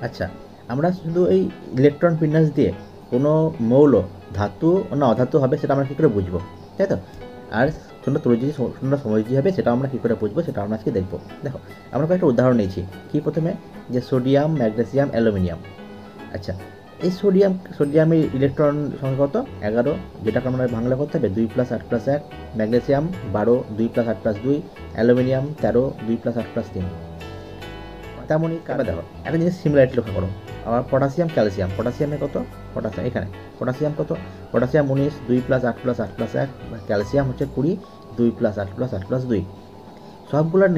আচ্ছা, আমরা শুধু এই ইলেকট্রন বিন্যাস দিয়ে কোনো মৌল ধাতু না অধাতু হবে সেটা আমরা কী করে বুঝবো, তাই তো? আর শূন্য তরুজি শূন্য সমযোজী হবে সেটা আমরা কী করে বুঝবো সেটা আমরা আজকে দেখবো। দেখো, আমরা কয়েকটা উদাহরণ নিয়েছি। কি প্রথমে, যে সোডিয়াম, ম্যাগনেসিয়াম, অ্যালুমিনিয়াম। আচ্ছা, এই সোডিয়ামের ইলেকট্রন সংখ্যা কত? 11, যেটাকে আমরা বাংলা করতে হবে 2 + 8 + 1। ম্যাগনেসিয়াম 12, 2 + 8 + 2। অ্যালুমিনিয়াম 13, 2 + 8 + 3। তেমনই কারা দেখো, একটা জিনিস সিমিলারিটি লক্ষ্য করো। আবার পটাশিয়াম, ক্যালসিয়াম। পটাশিয়ামে কত? পটাশিয়াম এখানে। পটাশিয়াম কত? পটাশিয়াম 19, 2 + 8 + 8 + 1। ক্যালসিয়াম হচ্ছে 20, 2 + 8 + 8 + 2। সবগুলোর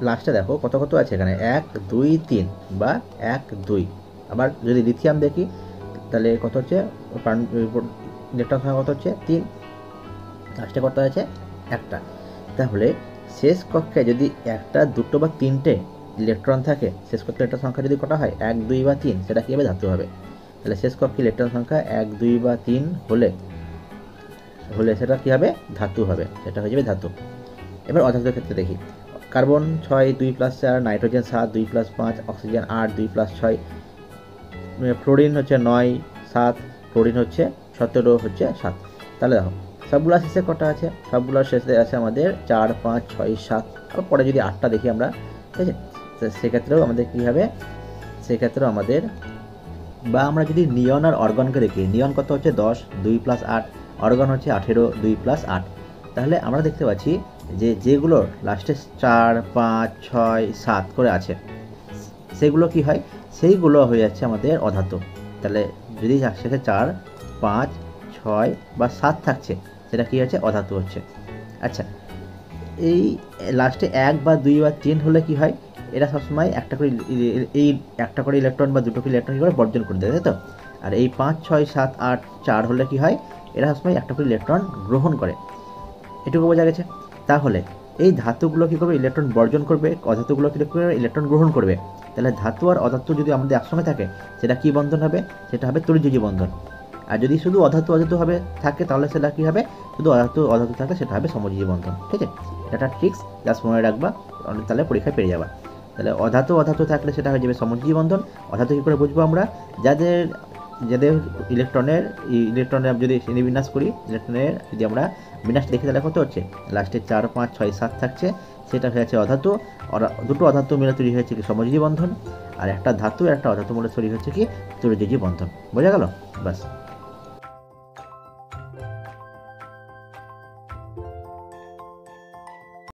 লাস্টে দেখো কত কত আছে এখানে, 1 2 3 বা 1 2। আবার যদি লিথিয়াম দেখি তাহলে কত হচ্ছে, ইলেকট্রন সংখ্যা কত হচ্ছে? 3। লাস্টে কত আছে? একটা। তাহলে শেষ কক্ষে যদি একটা, দুটো বা তিনটে ইলেকট্রন থাকে, শেষ কক্ষে ইলেকট্রন সংখ্যা যদি কটা হয় 1 2 বা 3, সেটা কী হবে? ধাতু হবে। তাহলে শেষ কক্ষে ইলেকট্রন সংখ্যা 1 2 বা 3 হলে সেটা কী হবে? ধাতু হবে, সেটা হয়ে যাবে ধাতু। এবার অধাতুর ক্ষেত্রে দেখি। কার্বন 6, 2 + 4। নাইট্রোজেন 7, 2 + 5। অক্সিজেন 8, 2 + 6। ফ্লোরিন হচ্ছে 9, 7। ক্লোরিন হচ্ছে 17, হচ্ছে 7। তাহলে দেখো সবগুলোর শেষে কটা আছে? সবগুলোর শেষে আছে আমাদের 4 5 6 7। আবার পরে যদি 8টা দেখি আমরা, ঠিক আছে? সেক্ষেত্রেও আমাদের কী হবে? সেক্ষেত্রেও আমাদের, বা আমরা যদি নিয়ন আর অর্গনকে দেখি, নিয়ন কত হচ্ছে? 10, 2 + 8। অর্গন হচ্ছে 18, 2 + 8। তাহলে আমরা দেখতে পাচ্ছি যে যেগুলোর লাস্টে 4 5 6 7 করে আছে, সেগুলো কি হয়? সেইগুলো হয়ে যাচ্ছে আমাদের অধাতু। তাহলে যদি শেষে 4 5 6 বা 7 থাকছে, সেটা কী হচ্ছে? অধাতু হচ্ছে। আচ্ছা, এই লাস্টে 1 বা 2 বা 3 হলে কি হয়? এরা সবসময় একটা করে এই একটা করে ইলেকট্রন বা দুটো করে ইলেকট্রন কী করে বর্জন করে দেয়, তাই তো? আর এই 5 6 7 8 4 হলে কি হয়? এরা সবসময় একটা করে ইলেকট্রন গ্রহণ করে। এটুকু বোঝা গেছে। তাহলে এই ধাতুগুলো কী করবে? ইলেকট্রন বর্জন করবে, অধাতুগুলো কী করবে? ইলেকট্রন গ্রহণ করবে। তাহলে ধাতু আর অধাতু যদি আমাদের একসঙ্গে থাকে, সেটা কী বন্ধন হবে? সেটা হবে তড়িৎযোজী বন্ধন। আর যদি শুধু অধাতু অধাতু হবে থাকে, তাহলে সেটা কী হবে? শুধু অধাতু অধাতু থাকলে সেটা হবে সমযোজী বন্ধন। ঠিক আছে? এটা একটা ট্রিক্স, জাস্ট মনে রাখবা, তাহলে পরীক্ষায় পেয়ে যাবা। তাহলে অধাতু অধাতু থাকলে সেটা হয়ে যাবে সমযোজী বন্ধন। অধাতু কী করে বুঝবো আমরা? যাদের যাদের ইলেকট্রনের যদি শ্রেণীবিন্যাস করি, ইলেকট্রনের যদি আমরা বিন্যাস দেখে, তাহলে কত হচ্ছে? লাস্টে 4 5 6 7 থাকছে, সেটা হয়ে যাচ্ছে অধাতু। দুটো অধাতু মিলে তৈরি হয়েছে কি? সমযোজী বন্ধন। আর একটা ধাতু আর একটা অধাতু মিলে তৈরি হচ্ছে কি? তড়িৎযোজী বন্ধন। বোঝা গেল? বাস।